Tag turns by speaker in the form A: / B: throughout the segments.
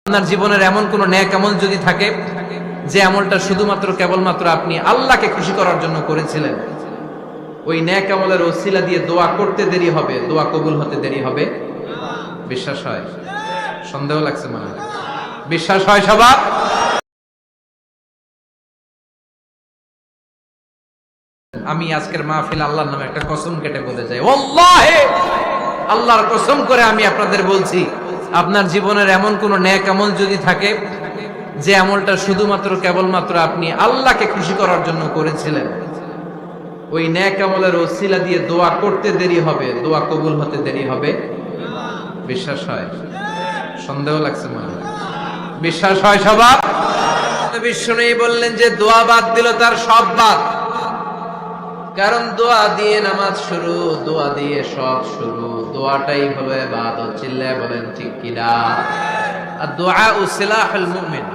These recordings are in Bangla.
A: আপনার জীবনের এমন কোন নেক আমল যদি থাকে যে আমলটা শুধুমাত্র কেবলমাত্র আপনি আল্লাহকে খুশি করার জন্য করেছিলেন, ওই নেক আমলের ওসিলা দিয়ে দোয়া করতে দেরি হবে, দোয়া কবুল হতে দেরি হবে? বিশ্বাস হয়? সন্দেহ লাগছে মনে হয়? বিশ্বাস হয় সবার? আমি আজকের মাহফিল আল্লাহর নামে একটা কসম কেটে বলে যাই, ওয়াল্লাহি আল্লাহর কসম করে আমি আপনাদের বলছি, আপনার জীবনের এমন কোন নেক আমল যদি থাকে যে আমলটা শুধুমাত্র কেবলমাত্র আপনি আল্লাহকে খুশি করার জন্য করেছিলেন, ওই নেক আমলের ওসিলা দিয়ে দোয়া করতে দেরি হবে, দোয়া কবুল হতে দেরি হবে? বিশ্বাস হয়? সন্দেহ লাগছে মনে হয়? বিশ্বাস হয় সবার? বিশ্বনবী বললেন যে দোয়া বাদ দিল তার সব বাদ। কারণ দোয়া দিয়ে নামাজ শুরু, দোয়া দিয়ে সব শুরু, দোয়াটাই হলো ইবাদত। চিল্লায় বলেন ঠিক কিনা? আর দোয়া সিলাহুল মুমিন,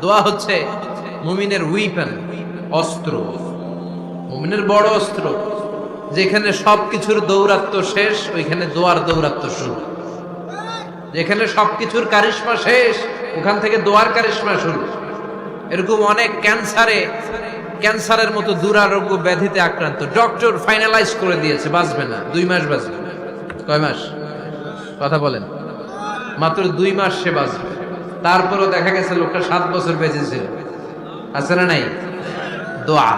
A: দোয়া হচ্ছে মুমিনের উইপেন, অস্ত্র, মুমিনের বড় অস্ত্র। যেখানে সবকিছুর দৌরাত্ম্য শেষ, ওইখানে দোয়ার দৌরাত্ম্য শুরু। যেখানে সবকিছুর কারিশমা শেষ, ওখান থেকে দোয়ার কারিশমা শুরু। এরকম অনেক ক্যান্সারের মতো দুরারোগ্য ব্যাধিতে আক্রান্ত, ডক্টর ফাইনালাইজ করে দিয়েছে বাঁচবে না, 2 মাস বাঁচবে। কয় মাস? কথা বলেন। মাত্র 2 মাস সে বাঁচবে। তারপরও দেখা গেছে লোকটা 7 বছর বেঁচে ছিল। আছে না নাই? দোয়া,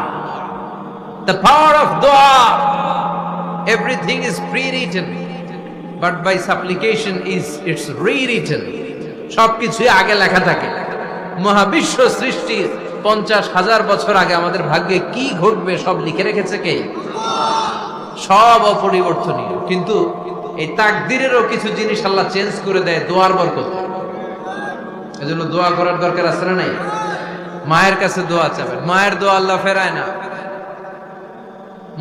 A: the power of dua. Everything is pre-written, but by supplication it's rewritten. সবকিছুই আগে লেখা থাকে। মহাবিশ্ব সৃষ্টির 50,000 বছর আগে আমাদের ভাগ্যে কি ঘটবে সব লিখে রেখেছে কে? সব অপরিবর্তনীয়। কিন্তু এই তাকদীরেরও কিছু জিনিস আল্লাহ চেঞ্জ করে দেয় দোয়ার বরকতে। এজন্য দোয়া করার দরকার আছে না নাই? মায়ের কাছে দোয়া চাবেন, মায়ের দোয়া আল্লাহ ফেরায় না।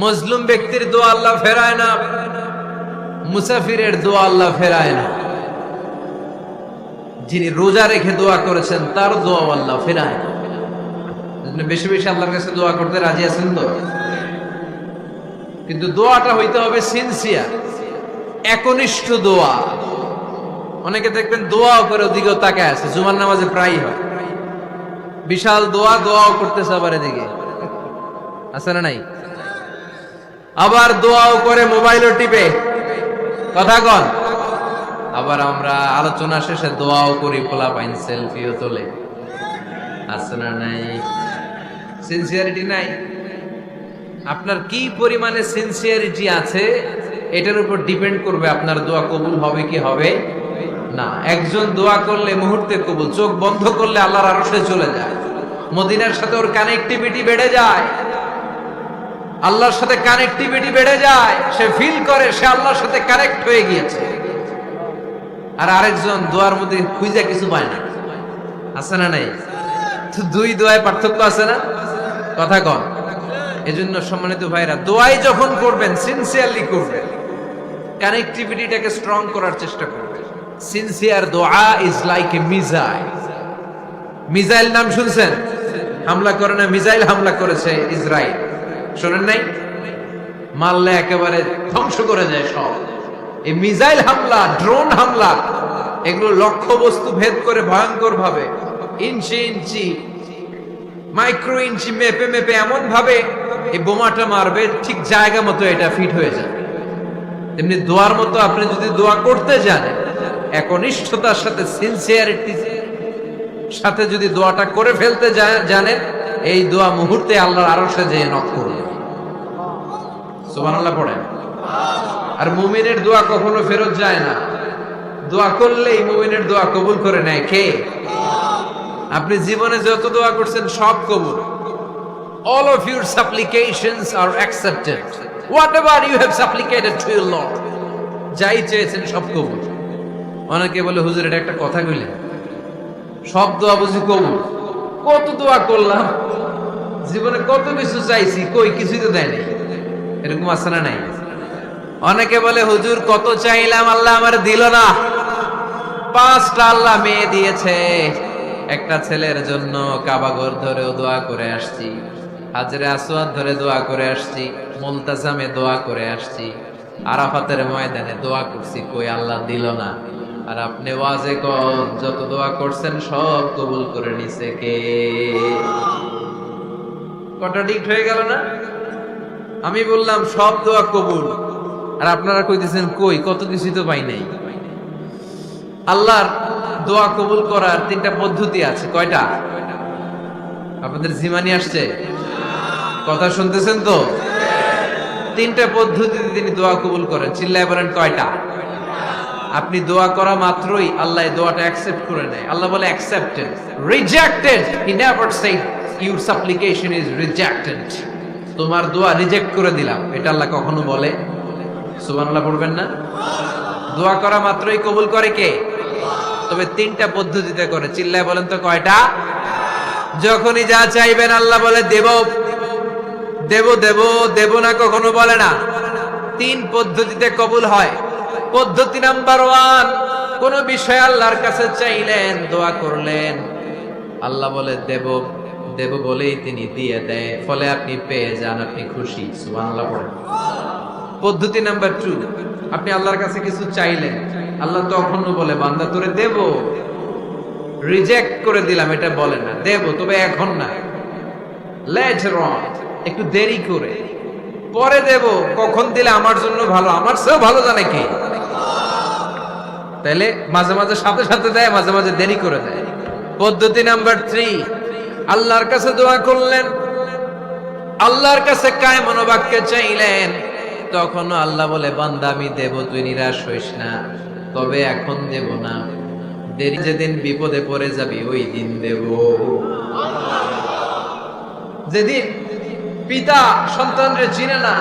A: মজলুম ব্যক্তির দোয়া আল্লাহ ফেরায় না। মুসাফিরের দোয়া আল্লাহ ফেরায় না। যিনি রোজা রেখে দোয়া করেছেন তার দোয়া আল্লাহ ফেরায় না। বেশি বেশি আল্লাহর কাছে দোয়া করতে রাজি আছেন তো? কিন্তু দোয়াটা হইতে হবে সিনসিয়ার, একনিষ্ঠ দোয়া। অনেকে দেখবেন দোয়াও করে ওদিকেও তাকায় আছে, জুমার নামাজে প্রায় হয় বিশাল দোয়াও করতেছে, আবার এদিকে আছে না নাই? আবার দোয়াও করে মোবাইলও টিপে, কথা কন। আবার আমরা আলোচনা শেষে দোয়াও করি, পোলা পাইন সেলফিও তোলে, আছে না নাই? সিনসিয়ারিটি নাই। আপনার কি পরিমাণে সিনসিয়ারিটি আছে এটার উপর ডিপেন্ড করবে আপনার দোয়া কবুল হবে কি হবে না। একজন দোয়া করলে মুহূর্তে কবুল, চোখ বন্ধ করলে আল্লাহর আরশে চলে যায়, মদিনার সাথে ওর কানেক্টিভিটি বেড়ে যায়, আল্লাহর সাথে কানেক্টিভিটি বেড়ে যায়, সে ফিল করে সে আল্লাহর সাথে কানেক্ট হয়ে গিয়েছে। আর আরেকজন দোয়ার মধ্যে খুঁজে কিছু পায় না, আছে না নাই? তো 2 দোয়ায় পার্থক্য আছে না? কথা কন। এজন্য সম্মানিত ভাইরা, দোয়াই যখন করবেন সিনসিয়ারলি করবেন, কানেক্টিভিটিটাকে স্ট্রং করার চেষ্টা করবেন। সিনসিয়ার দোয়া is like a missile. Missile নাম শুনছেন? হামলা করে না, মিসাইল হামলা করেছে ইসরায়েল, শোনেন নাই? মারলে একেবারে ধ্বংস করে যায় সব। এই মিসাইল হামলা, ড্রোন হামলা, এগুলো লক্ষ্য বস্তু ভেদ করে ভয়ঙ্কর ভাবে ইঞ্চি ইঞ্চি, মাইক্রো ইঞ্চি মেপে মেপে এমন ভাবে এই বোমাটা মারবে ঠিক জায়গা মতো এটা ফিট হয়ে যাবে। তেমনি দোয়ার মতো আপনি যদি দোয়া করতে জানেন, একনিষ্ঠতার সাথে সিনসিয়ারিটির সাথে যদি দোয়াটা করে ফেলতে জানেন, এই দোয়া মুহূর্তে আল্লাহর আরশে যেয়ে নক করবে। সুবহানাল্লাহ পড়েন। আর মুমিনের দোয়া কখনো ফেরত যায় না। দোয়া করলেই মুমিনের দোয়া কবুল করে নেয় কে? আপনি জীবনে যত দোয়া করছেন সব কবুল। All of your supplications are accepted. Whatever you have supplicated to your Lord, যাই চেয়েছেন সব কবুল। অনেকে বলে হুজুর এটা একটা কথা কইলেন, সব দোয়া বুঝি কবুল? কত দোয়া করলাম, জীবনে কত কিছু চাইছি, কই কিছুই তো দেয় নাই। এরকম আছে না নাই? অনেকে বলে হুজুর কত চাইলাম আল্লাহ আমার দিল না। 5টা আল্লাহ মেয়ে দিয়েছে, একটা ছেলের জন্য কাবা ঘর ধরেও দোয়া করে আসছি, হাজরে আসওয়াদ ধরে দোয়া করে আসছি, মুলতাজামে দোয়া করে আসছি, আরাফাতের ময়দানে দোয়া করছি, কই আল্লাহ দিল না। আর আপনি ওয়াজে কোন যত দোয়া করছেন সব কবুল করে নিছে কে? কন্ট্রাডিক্ট হয়ে গেল না? আমি বললাম সব দোয়া কবুল, আর আপনারা কইতেছেন কই, কত কিছু তো পাই নাই। আল্লাহর দোয়া কবুল করার 3টা পদ্ধতি আছে। কয়টা? আপনাদের জিমানি আসছে? কথা শুনতেছেন তো? 3টা পদ্ধতিতে তিনি দোয়া কবুল করেন। চিল্লায় বলেন কয়টা? আপনি দোয়া করা মাত্রই আল্লাহ এই দোয়াটা অ্যাকসেপ্ট করে নেয়। আল্লাহ বলে accepted, rejected he never shed your সাপ্লিকেশন is rejected. তোমার দোয়া রিজেক্ট করে দিলাম, এটা আল্লাহ কখনো বলে? সুবহানাল্লাহ পড়বেন না? দোয়া করা মাত্রই কবুল করে কে? তবে 3টা পদ্ধতিতে করে। চিল্লায় বলেন তো কয়টা? যখনই যা চাইবেন আল্লাহ বলে দেব দেব দেব, দেব না কখনো বলে না। 3 পদ্ধতিতে কবুল হয়। পদ্ধতি নাম্বার 1, কোন বিষয় আল্লাহর কাছে চাইলেন, দোয়া করলেন, আল্লাহ বলে দেব দেব বলেই তিনি দিয়ে দেয়, ফলে আপনি পেয়ে যান, আপনি খুশি। সুবহানাল্লাহ পড়েন। পদ্ধতি নাম্বার 2, আপনি আল্লাহর কাছে কিছু চাইলেন, আল্লাহ তখনও বলে বান্দা তোরে দেব, রিজেক্ট করে দিলাম এটা বলে না, দেব তবে এখন না, লেটার অন, একটু দেরি করে, পরে দেব, কখন দিলে আমার জন্য ভালো, আমার চেয়েও ভালো জানে কে? তাহলে মাঝে মাঝে সাথে সাথে দেয়, মাঝে মাঝে দেরি করে দেয়। পদ্ধতি নাম্বার 3, আল্লাহর কাছে দোয়া করলেন, আল্লাহর কাছে কায় মনোবাক্যে চাইলেন, তখনও আল্লাহ বলে বান্দা আমি দেব, তুই নিরাশ হইস না, তবে এখন দেব না, দেরি যেদিন বিপদে পড়ে যাবি ওই দিন দেব। যেদিন পিতা সন্তানরে চিনে না,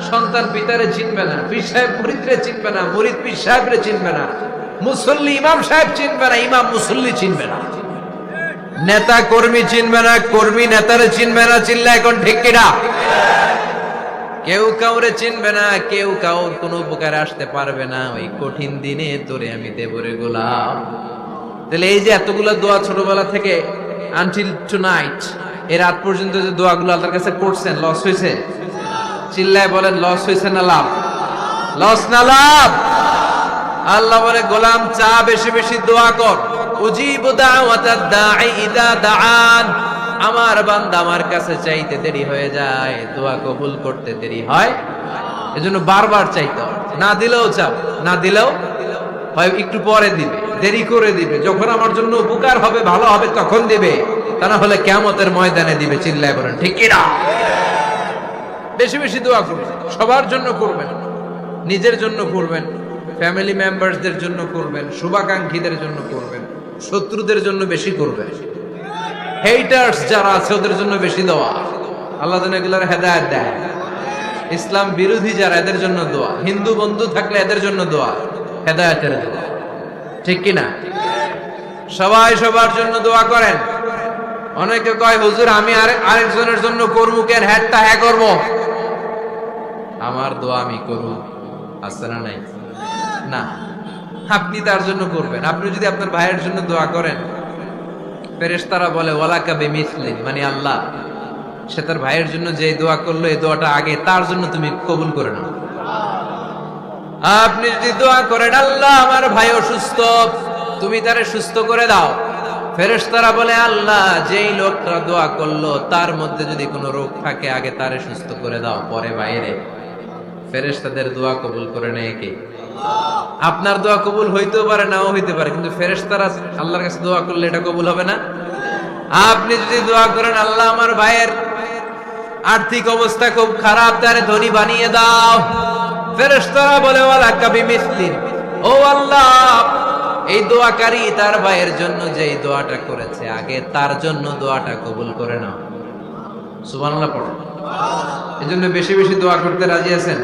A: সন্তান পিতারে চিনবে না, পীর সাহেব মুরিদরে চিনবে না, মুরিদ পীর সাহেবরে চিনবে না, মুসল্লি ইমাম সাহেব চিনবে না, ইমাম মুসল্লি চিনবে না, নেতা কর্মী চিনবে না, কর্মী নেতারে চিনবে না। চিল্লা এখন ঠিক কিনা? কেউ কাউরে চিনবে না, কেউ কাউর কোনো উপকারে আসতে পারবে না। ওই কঠিন দিনে তোরে আমি দেবরে গোলাম। তাহলে এই যে এতগুলা দোয়া ছোটবেলা থেকে আনটিল টুনাইট, এই রাত পর্যন্ত যে দোয়াগুলো আল্লাহর কাছে করছেন, লস হয়েছে? চিল্লায় বলেন লস হয়েছে না লাভ? লস না লাভ? আল্লাহ বলে গোলাম চা বেশি বেশি দোয়া কর, উজিবু দাওয়াতাদ দাঈ ইদা দাআন। আমার বান্দা আমার কাছে চাইতে দেরি হয়ে যায়, দোয়া কবুল করতে দেরি হয়, এজন্য বারবার চাইতে হয়। না দিলেও চাও, না দিলেও হয় একটু পরে দিবে, দেরি করে দিবে, যখন আমার জন্য উপকার হবে, ভালো হবে, তখন দিবে, তা না হলে কিয়ামতের ময়দানে দিবে। চিল্লায় বলেন ঠিক কিনা? বেশি বেশি দোয়া করবেন, সবার জন্য করবেন, নিজের জন্য করবেন, ফ্যামিলি মেম্বারসদের জন্য করবেন, শুভাকাঙ্ক্ষীদের জন্য করবেন, শত্রুদের জন্য বেশি করবেন, হেটার্স যারা আছে ওদের জন্য বেশি দোয়া। আল্লাহ যেন এগুলোর হেদায়েত দেয়। ইসলাম বিরোধী যারা, এদের জন্য দোয়া। হিন্দু বন্ধু থাকলে এদের জন্য দোয়া, হেদায়েতের দোয়া। ঠিক কিনা? সবাই সবার জন্য দোয়া করেন। অনেকে কয় হুজুর আমি আরেকজনের জন্য করবো কেন, হ্যাটটা হ্যাঁ করবো, আমার দোয়া আমি করব, আছে না নাই? না, আপনি তার জন্য করবেন। আপনি যদি আপনার ভাইয়ের জন্য দোয়া করেন, ফেরেশতারা বলে ওয়ালাকা বিমিসলিন, মানে আল্লাহ সে তার ভাইয়ের জন্য যে দোয়া করলো, এই দোয়াটা আগে তার জন্য তুমি কবুল করে নাও। আপনি যদি দোয়া করেন আল্লাহ আমার ভাই অসুস্থ, তুমি তারে সুস্থ করে দাও, ফেরেশতারা বলে আল্লাহ যেই লোকটা দোয়া করলো তার মধ্যে যদি কোনো রোগ থাকে আগে তারে সুস্থ করে দাও, পরে বাইরে। ফেরেশতাদের দোয়া কবুল করে নেয় কে? আপনার দোয়া কবুল হইতেও পারে, নাও হইতে পারে, কিন্তু ফেরেশতারা আল্লাহর কাছে দোয়া করলে এটা কবুল হবে না। আপনি যদি দোয়া করেন আল্লাহ আমার ভাইয়ের আর্থিক অবস্থা খুব খারাপ, তারে ধনী বানিয়ে দাও, ফেরেশতারা বলে ওয়ালাকা বিমিসলিন, ও আল্লাহ এই দোয়াকারী তার ভাইয়ের জন্য যে এই দোয়াটা করেছে আগে তার জন্য দোয়াটা কবুল করে নাও। সুবহানাল্লাহ পড়ো। এজন্য বেশি বেশি দোয়া করতে রাজি আছেন?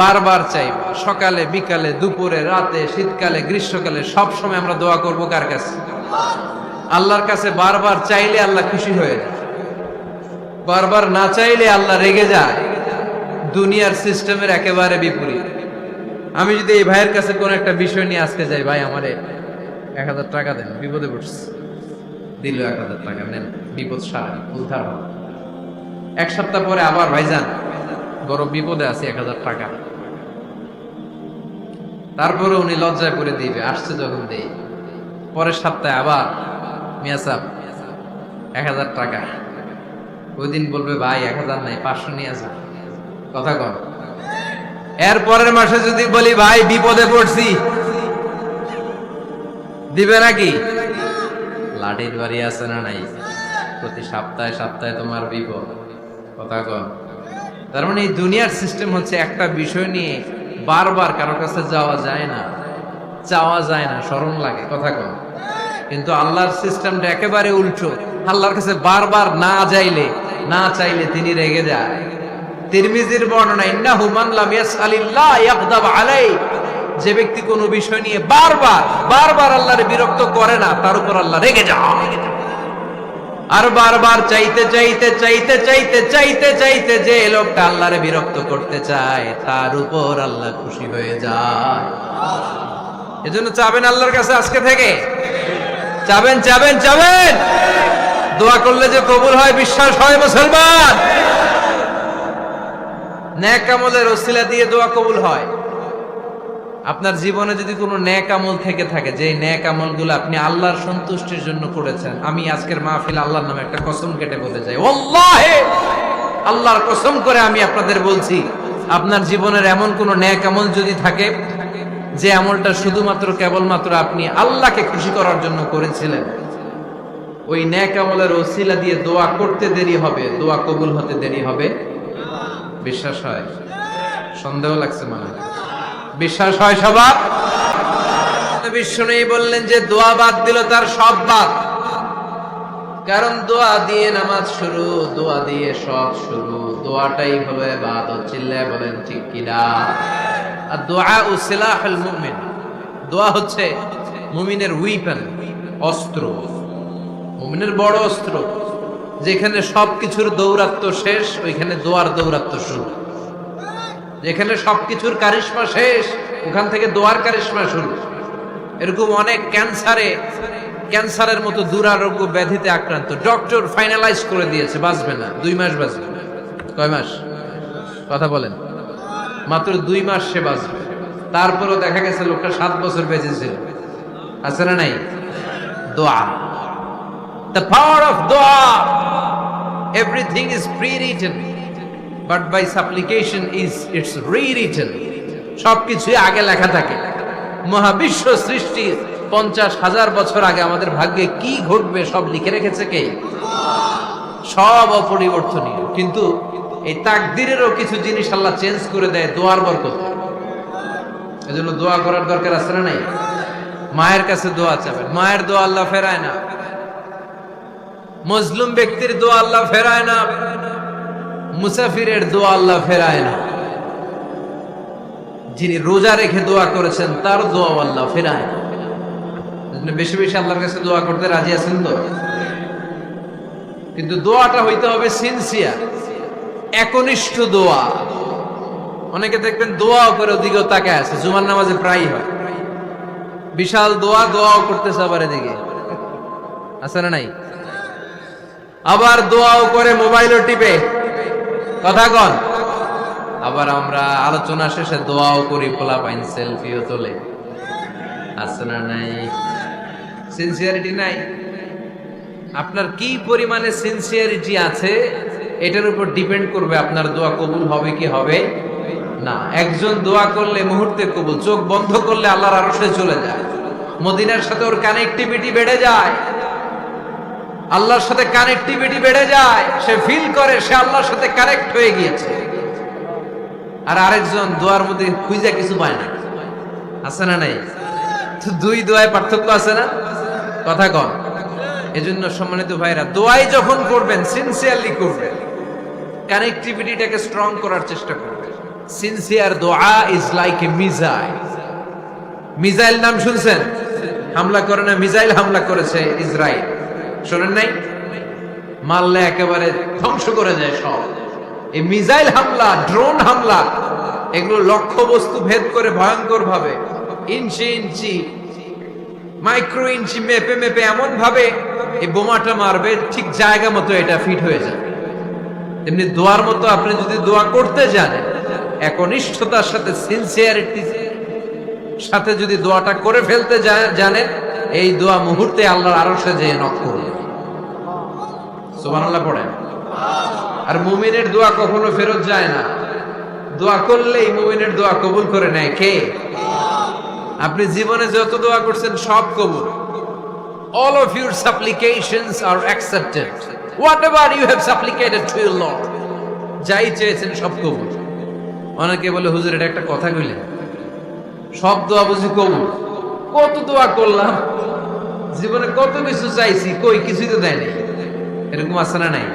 A: বারবার চাইব, সকালে বিকালে দুপুরে রাতে শীতকালে গ্রীষ্মকালে সব সময় আমরা দোয়া করব কার কাছে? আল্লাহর কাছে। বারবার চাইলে আল্লাহ খুশি হয়ে যায়, বারবার না চাইলে আল্লাহ রেগে যায়। দুনিয়ার সিস্টেমের একেবারে বিপরীত। আমি যদি এই ভাইয়ের কাছে কোন একটা বিষয় নিয়ে আজকে যাই, ভাই আমারে 1000 টাকা দেন, বিপদে পড়ছি, দিল 1000 টাকা, নেন, বিপদ সারা উদ্ধার হবে। 1 সপ্তাহ পরে আবার ভাইজান বড় বিপদে আছি, 1000 টাকা। তারপরে উনি লজ্জায় পড়ে দিবে, আসছে যখন দেই। পরের সপ্তাহে আবার মিয়া সাহেব 1000 টাকা। ওই দিন বলবে ভাই 1000 নাই, 500 নিয়ে আসা। কথা কন। এর পরের মাসে যদি বলি ভাই বিপদে পড়ছি, দিবে নাকি? লাঠির বাড়ি আছে না নাই? প্রতি সপ্তাহে সপ্তাহে তোমার বিপদ। কথা কন। তার মানে এই দুনিয়ার সিস্টেম হচ্ছে একটা বিষয় নিয়ে বারবার কারো কাছে যাওয়া যায় না, চাওয়া যায় না, শরম লাগে। কথা কন। কিন্তু আল্লাহর সিস্টেমটা একেবারে উল্টো। আল্লাহর কাছে বারবার না যাইলে, না চাইলে তিনি রেগে যায়। তিরমিজির বর্ণনা, ইন্নাহু মান লাম ইয়াসআলিল্লাহ ইয়াগদাব আলাই, যে ব্যক্তি কোনো বিষয় নিয়ে বারবার বারবার আল্লাহর বিরক্ত করে না, তার উপর আল্লাহ রেগে যায়। আর বারবার চাইতে চাইতে চাইতে চাইতে চাইতে চাইতে যে লোকটা আল্লাহরে বিরক্ত করতে চায়, তার উপর আল্লাহ খুশি হয়ে যায়। এজন্য চাবেন আল্লাহর কাছে আজকে থেকে, চাবেন চাবেন চাবেন। দোয়া করলে যে কবুল হয় বিশ্বাস হয় মুসলমান। নেক আমলের ওসিলা দিয়ে দোয়া কবুল হয়। আপনার জীবনে যদি কোনো নেক আমল থেকে থাকে, যে নেক আমলগুলো আপনি আল্লাহর সন্তুষ্টির জন্য করেছেন, আমি আজকের মাহফিল আল্লাহর নামে একটা কসম কেটে বলতে চাই, ওয়াল্লাহি আল্লাহর কসম করে আমি আপনাদের বলছি, আপনার জীবনের এমন কোন নেক আমল যদি থাকে, যে আমলটা শুধুমাত্র কেবলমাত্র আপনি আল্লাহকে খুশি করার জন্য করেছিলেন, ওই নেক আমলের ওসিলা দিয়ে দোয়া করতে দেরি হবে, দোয়া কবুল হতে দেরি হবে। বিশ্বাস হয়? সন্দেহ লাগছে মানে? বিশ্বাস হয় সবার? বিষ্ণু বললেন যে দোয়া বাদ দিল তার সব বাদ। কারণ দোয়া দিয়ে নামাজ শুরু, দোয়া দিয়ে সব শুরু। দোয়াটাই হলো ইবাদত। চিল্লায় বলেন ঠিক কিনা? আর দোয়া সিলাহুল মুমিন, দোয়া হচ্ছে মুমিনের উইপেন, অস্ত্র, মুমিনের বড় অস্ত্র। যেখানে সবকিছুর দৌরাত্ম্য শেষ, ওইখানে দোয়ার দৌরাত্ম্য শুরু। যেখানে সবকিছুর কারিশমা শেষ, ওখান থেকে দোয়ার কারিশমা শুরু। এরকম অনেক ক্যান্সারের মতো দুরারোগ্য ব্যাধিতে আক্রান্ত, ডক্টর ফাইনালাইজ করে দিয়েছে বাঁচবে না, 2 মাস বাঁচবে। কয় মাস? কথা বলেন। মাত্র 2 মাস সে বাঁচবে। তারপরও দেখা গেছে লোকটা 7 বছর বেঁচে ছিল। আছে না নাই? দোয়া, the power of dua. Everything is pre-written, but by supplication it's rewritten. সবকিছুই আগে লেখা থাকে। মহাবিশ্ব সৃষ্টির 50,000 বছর আগে আমাদের ভাগ্যে কি ঘটবে সব লিখে রেখেছে কে? সব অপরিবর্তনীয়। কিন্তু এই তাকদীরেরও কিছু জিনিস আল্লাহ চেঞ্জ করে দেয় দোয়ার বরকত। এজন্য দোয়া করার দরকার আছে না নাই? মায়ের কাছে দোয়া চাবেন, মায়ের দোয়া আল্লাহ ফেরায় না। মজলুম ব্যক্তির দোয়া আল্লাহ ফেরায় না। মুসাফিরের দোয়া আল্লাহ ফেরায় না। যিনি রোজা রেখে দোয়া করেছেন তার দোয়া আল্লাহ ফেরায় না। বেশি বেশি আল্লাহর কাছে দোয়া করতে রাজি আছেন তো? কিন্তু দোয়াটা হইতে হবে সিনসিয়ার, একনিষ্ঠ দোয়া। অনেকে দেখবেন দোয়াও করে ওদিকেও তাকায় আছে, জুমার নামাজে প্রায়ই হয়। বিশাল দোয়াও করতেছে আবার এদিকে, আছে না নাই? আবার দোয়াও করে মোবাইলও টিপে। কথা কন। আবার আমরা আলোচনা শেষে দোয়াও করি, পোলাপাইন সেলফিও তোলে। আছে না নাই? সিনসিয়ারিটি নাই। আপনার কি পরিমাণে সিনসিয়ারিটি আছে এটার উপর ডিপেন্ড করবে আপনার দোয়া কবুল হবে কি হবে না। একজন দোয়া করলে মুহূর্তে কবুল, চোখ বন্ধ করলে আল্লাহর আরশে চলে যায়। মদিনার সাথে ওর কানেক্টিভিটি বেড়ে যায়, আল্লাহর সাথে কানেক্টিভিটি বেড়ে যায়। সে ফিল করে সে আল্লাহর সাথে কানেক্ট হয়ে গিয়েছে। আর আরেকজন দোয়ার মধ্যে খুঁজে কিছু পায় না। আছে না নাই? তো 2 দোয়ায় পার্থক্য আছে না? কথা কন। এজন্য সম্মানিত ভাইরা, দোয়াই যখন করবেন সিনসিয়ারলি করবেন, কানেক্টিভিটিটাকে স্ট্রং করার চেষ্টা করবেন। সিনসিয়ার দোয়া is like a missile. Missile নাম শুনছেন? হামলা করে না, মিসাইল হামলা করেছে ইসরায়েল, শোনেন নাই? মারলে একেবারে ধ্বংস করে যায় সব। এই মিসাইল হামলা, ড্রোন হামলা, এগুলো লক্ষ্য বস্তু ভেদ করে ভয়ঙ্কর ভাবে ইঞ্চি ইঞ্চি, মাইক্রো ইঞ্চি মেপে মেপে এমন ভাবে এই বোমাটা মারবে ঠিক জায়গা মতো এটা ফিট হয়ে যাবে। তেমনি দোয়ার মতো আপনি যদি দোয়া করতে জানেন, একনিষ্ঠতার সাথে সিনসিয়ারিটি সাথে যদি দোয়াটা করে ফেলতে জানেন, এই দোয়া মুহূর্তে আল্লাহর আরশে যেয়ে নক করবে। সুবহানাল্লাহ পড়েন। আর মুমিনের দোয়া কখনো ফেরত যায় না। দোয়া করলেই মুমিনের দোয়া কবুল করে নেয় কে? আপনি জীবনে যত দোয়া করছেন সব কবুল। All of your supplications are accepted. Whatever you have supplicated to your Lord, যাই চেয়েছেন সব কবুল। অনেকে বলে হুজুর এটা একটা কথা কইলেন, সব দোয়া বুঝি কবুল? কত দোয়া করলাম, জীবনে কত কিছু চাইছি, কই কিছুই তো দেয়নি। এরকম আছে না নাই?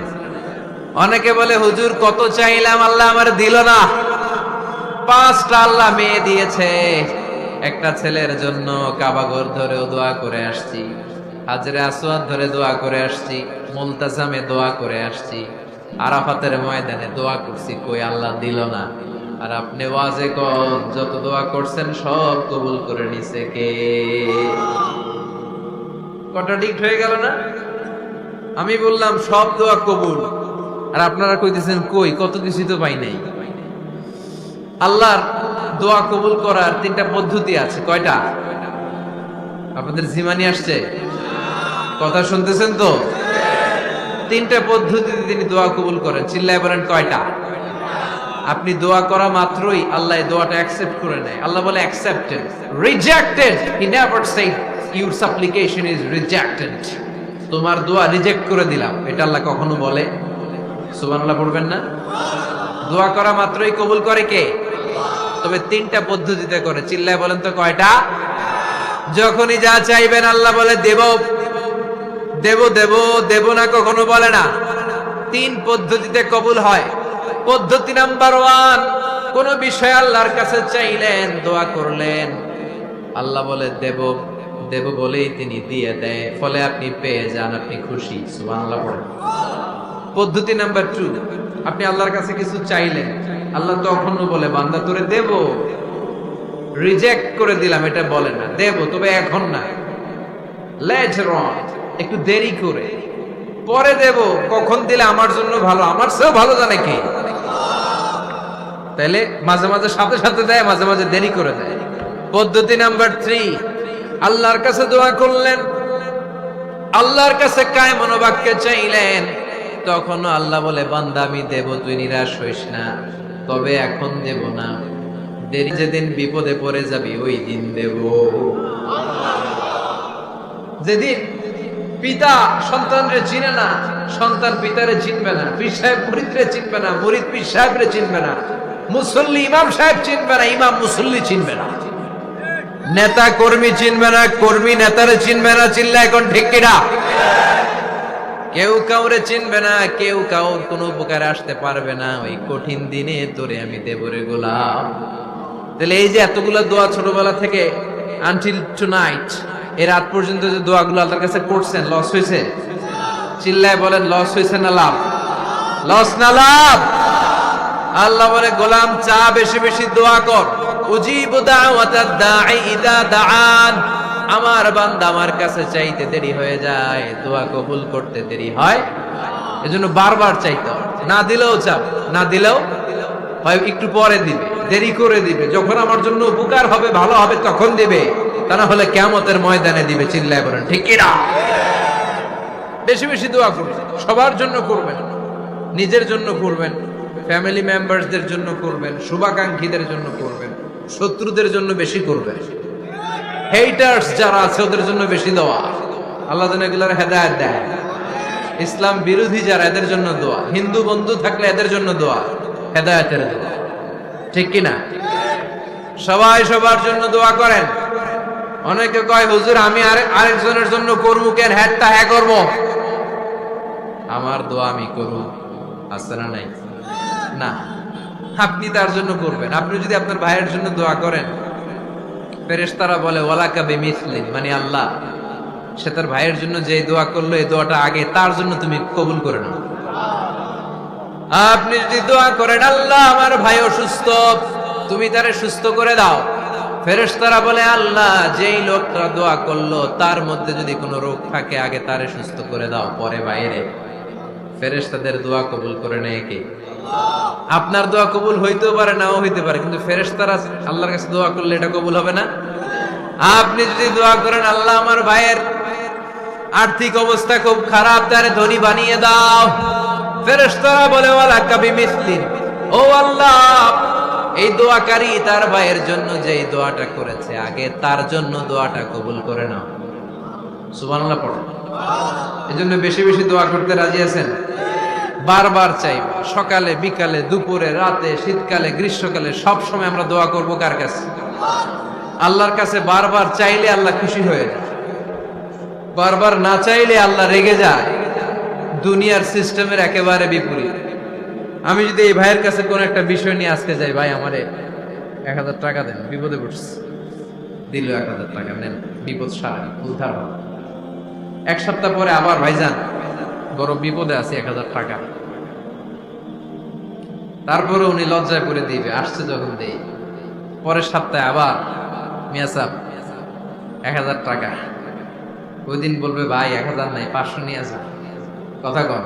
A: অনেকে বলে হুজুর কত চাইলাম আল্লাহ আমার দিল না। 5টা আল্লাহ মেয়ে দিয়েছে, একটা ছেলের জন্য কাবাঘর ধরেও দোয়া করে আসছি, হাজরে আসওয়াদ ধরে দোয়া করে আসছি, মুলতাজামে দোয়া করে আসছি, আরাফাতের ময়দানে দোয়া করছি, কই আল্লাহ দিল না। আর আপনি ওয়াজে কর যত দোয়া করছেন সব কবুল করে নিছে কে? কন্ট্রাডিক্ট হয়ে গেল না? আমি বললাম সব দোয়া কবুল, আর আপনারা কইতেছেন কই কত কিছু তো পাই নাই। আল্লাহর দোয়া কবুল করার 3টা পদ্ধতি আছে। কয়টা? আপনাদের জিমানি আসছে? কথা শুনতেছেন তো? 3টা পদ্ধতিতে তিনি দোয়া কবুল করেন। চিল্লায় বলেন কয়টা? আপনি দোয়া করা মাত্রই আল্লাহ দোয়াটা অ্যাকসেপ্ট করে নেয়। আল্লাহ বলে accepted, rejected he never shed your সাপ্লিকেশন is rejected. তোমার দোয়া রিজেক্ট করে দিলাম, এটা আল্লাহ কখনো বলে? সুবহানাল্লাহ পড়বেন না? দোয়া করা মাত্রই কবুল করে কে? তবে 3টা পদ্ধতিতে করে। চিল্লায় বলেন তো কয়টা? যখনই যা চাইবেন আল্লাহ বলে দেব দেব দেব দেব না, কখনো বলে না। 3 পদ্ধতিতে কবুল হয়। পদ্ধতি নাম্বার 1, কোন বিষয় আল্লাহর কাছে চাইলেন, দোয়া করলেন, আল্লাহ বলে দেব দেব বলেই তিনি দিয়ে দেয়, ফলে আপনি পেয়ে যান, আপনি খুশি। সুবহানাল্লাহ পড়েন। পদ্ধতি নাম্বার 2, আপনি আল্লাহর কাছে কিছু চাইলেন, আল্লাহ তখনও বলে বান্দা তোরে দেব, রিজেক্ট করে দিলাম এটা বলে না, দেব তবে এখন না, লেটার অন, একটু দেরি করে, পরে দেব। কখন দিলে আমার জন্য ভালো, আমার চেয়েও ভালো জানে কে? তাইলে মাঝে মাঝে সাথে সাথে দেয়, মাঝে মাঝে দেরি করে দেয়। পদ্ধতি নাম্বার 3, আল্লাহর কাছে দোয়া করলেন, আল্লাহর কাছে কায় মনোবাক্যে চাইলেন, তখন আল্লাহ বলে বান্দা আমি দেব, তুই নিরাশ হইস না, তবে এখন দেব না, দেরি যেদিন বিপদে পড়ে যাবি ওই দিন দেব। যেদিন পিতা সন্তানরে চিনে না, সন্তান পিতারে চিনবে না, পীর সাহেব মুরিদরে চিনবে না, মুরিদ পীর সাহেবরে চিনবে না, মুসল্লি ইমাম সাহেব চিনবে না, ইমাম মুসল্লি চিনবে না, নেতা কর্মী চিনবে না, কর্মী নেতারে চিনবে না। চিল্লা এখন ঠিক কিনা? কেউ কাউরে চিনবে না, কেউ কাউর কোনো উপকারে আসতে পারবে না। ওই কঠিন দিনে তোরে আমি দেবরে গোলাম। তাহলে এই যে এতগুলা দোয়া ছোটবেলা থেকে আনটিল টুনাইট, এই রাত পর্যন্ত যে দোয়াগুলো আল্লাহর কাছে করছেন, লস হয়েছে? চিল্লায় বলেন লস হয়েছে না লাভ? লস না লাভ? আল্লাহ বলে গোলাম চা বেশি বেশি দোয়া কর, উজিবু দাওয়াতাদ দাঈ ইদা দাআন। আমার বান্দা আমার কাছে চাইতে দেরি হয়ে যায়, দোয়া কবুল করতে দেরি হয়, এজন্য বারবার চাইতে হয়। না দিলেও চাও, না দিলেও হয় একটু পরে দিবে, দেরি করে দিবে, যখন আমার জন্য উপকার হবে, ভালো হবে তখন দিবে, তা না হলে কিয়ামতের ময়দানে দিবে। চিল্লায় বলেন ঠিক কি না? বেশি বেশি দোয়া করবেন, সবার জন্য করবেন, নিজের জন্য করবেন, ফ্যামিলি মেম্বারসদের জন্য করবেন, শুভাকাঙ্ক্ষীদের জন্য করবেন, শত্রুদের জন্য বেশি করবেন, হেটার্স যারা আছে ওদের জন্য বেশি দোয়া। আল্লাহ যেন এগুলোর হেদায়েত দেয়। ইসলাম বিরোধী যারা, এদের জন্য দোয়া। হিন্দু বন্ধু থাকলে এদের জন্য দোয়া, হেদায়েতের দোয়া। ঠিক কি না? সবাই সবার জন্য দোয়া করেন। অনেকে কয় হুজুর আমি আরেকজনের জন্য করবো কেন, হ্যাটটা হ্যাঁ করবো, আমার দোয়া আমি করবো, আছে না নাই? না, আপনি তার জন্য করবেন। আপনি যদি আপনার ভাইয়ের জন্য দোয়া করেন, ফেরেশতারা বলে ওয়ালাকা বিমিসলিন, মানে আল্লাহ সে তার ভাইয়ের জন্য যে দোয়া করলো এই দোয়াটা আগে তার জন্য তুমি কবুল করে নাও। আপনি যদি দোয়া করেন আল্লাহ আমার ভাই অসুস্থ, তুমি তারে সুস্থ করে দাও, ফেরেশতারা বলে আল্লাহ যেই লোকটা দোয়া করলো তার মধ্যে যদি কোনো রোগ থাকে আগে তারে সুস্থ করে দাও, পরে বাইরে। ফেরেশতাদের দোয়া কবুল করে নেয় কে? আপনার দোয়া কবুল হইতেও পারে, নাও হইতে পারে, কিন্তু ফেরেশতারা আল্লাহর কাছে দোয়া করলে এটা কবুল হবে না। আপনি যদি দোয়া করেন আল্লাহ আমার ভাইয়ের আর্থিক অবস্থা খুব খারাপ, তারে ধনী বানিয়ে দাও, ফেরেশতারা বলে ওয়ালা কাবি মিসলিন, ও আল্লাহ এই দোয়াকারী তার ভাইয়ের জন্য যে এই দোয়াটা করেছে আগে তার জন্য দোয়াটা কবুল করে নাও। সুবহানাল্লাহ পড়ো। এজন্য বেশি বেশি দোয়া করতে রাজি আছেন? বারবার চাইবা, সকালে বিকালে দুপুরে রাতে শীতকালে গ্রীষ্মকালে সব সময় আমরা দোয়া করব কার কাছে? আল্লাহর কাছে। বারবার চাইলে আল্লাহ খুশি হয়ে যায়, বারবার না চাইলে আল্লাহ রেগে যায়। দুনিয়ার সিস্টেমের একেবারে বিপরীত। আমি যদি এই ভাইয়ের কাছে কোন একটা বিষয় নিয়ে আজকে যাই, ভাই আমারে 1000 টাকা দেন, বিপদে পড়ছি, দিল 1000 টাকা, নেন বিপদ সারা উদ্ধার হবে। এক সপ্তাহ পরে আবার ভাইজান বড় বিপদে আছে 1000 টাকা, তারপরে উনি লজ্জায় পড়ে দিবে, আসছে যখন দেই। পরের সপ্তাহে আবার মিয়া সাহেব 1000 টাকা, ওই দিন বলবে ভাই 1000 নাই 500 নিয়ে আসা, কথা কর।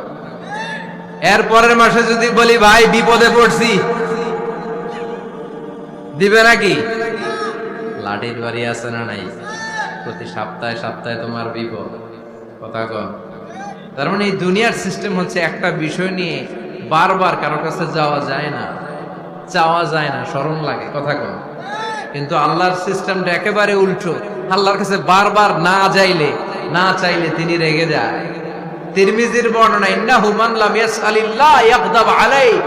A: এর পরের মাসে যদি বলি ভাই বিপদে পড়ছি, দিবে নাকি? লাঠির বাড়ি আছে না নাই? প্রতি সপ্তাহে সপ্তাহে তোমার বিপদ, কথা কর। তার মানে এই দুনিয়ার সিস্টেম হচ্ছে একটা বিষয় নিয়ে বারবার কারো কাছে যাওয়া যায় না, চাওয়া যায় না, শরম লাগে, কথা কর। কিন্তু আল্লাহর সিস্টেমটা একেবারে উল্টো। আল্লাহর কাছে বারবার না চাইলে তিনি রেগে যায়। তিরমিজির বর্ণনা, ইন্নাহু মান লাম ইয়াসআলিল্লাহ ইয়াগদাব আলাইহি,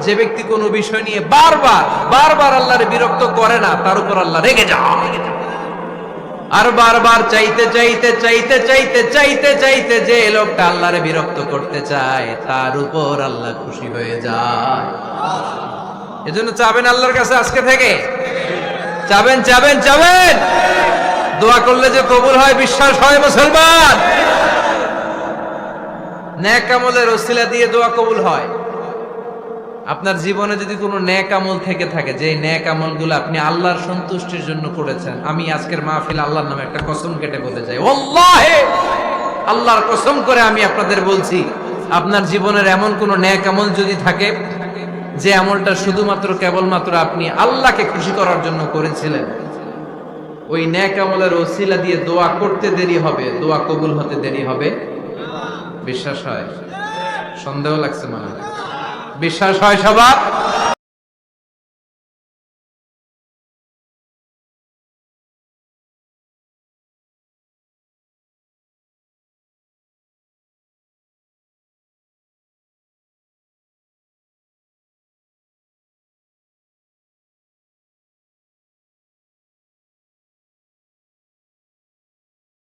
A: যে ব্যক্তি কোনো বিষয় নিয়ে বারবার আল্লাহর বিরক্ত করে না তার উপর আল্লাহ রেগে যায়। আর বারবার চাইতে যে লোকটা আল্লাহরে বিরক্ত করতে চায় তার উপর আল্লাহ খুশি হয়ে যায়। এজন্য চাবেন আল্লাহর কাছে আজকে থেকে, চাবেন। দোয়া করলে যে কবুল হয় বিশ্বাস হয় মুসলমান। নেক আমলের ওসিলা দিয়ে দোয়া কবুল হয়। আপনার জীবনে যদি কোনো নেক আমল থেকে থাকে, যে নেক আমলগুলো আপনি আল্লাহর সন্তুষ্টির জন্য করেছেন, আমি আজকের মাহফিল আল্লাহর নামে একটা কসম কেটে বলতে চাই, ওয়াল্লাহি আল্লাহর কসম করে আমি আপনাদের বলছি, আপনার জীবনের এমন কোনো নেক আমল যদি থাকে যে আমলটা শুধুমাত্র কেবলমাত্র আপনি আল্লাহকে খুশি করার জন্য করেছিলেন, ওই নেক আমলের ওসিলা দিয়ে দোয়া করতে দেরি হবে, দোয়া কবুল হতে দেরি হবে। বিশ্বাস হয়? সন্দেহ লাগছে মনে হয়? বিশ্বাস হয় সবার?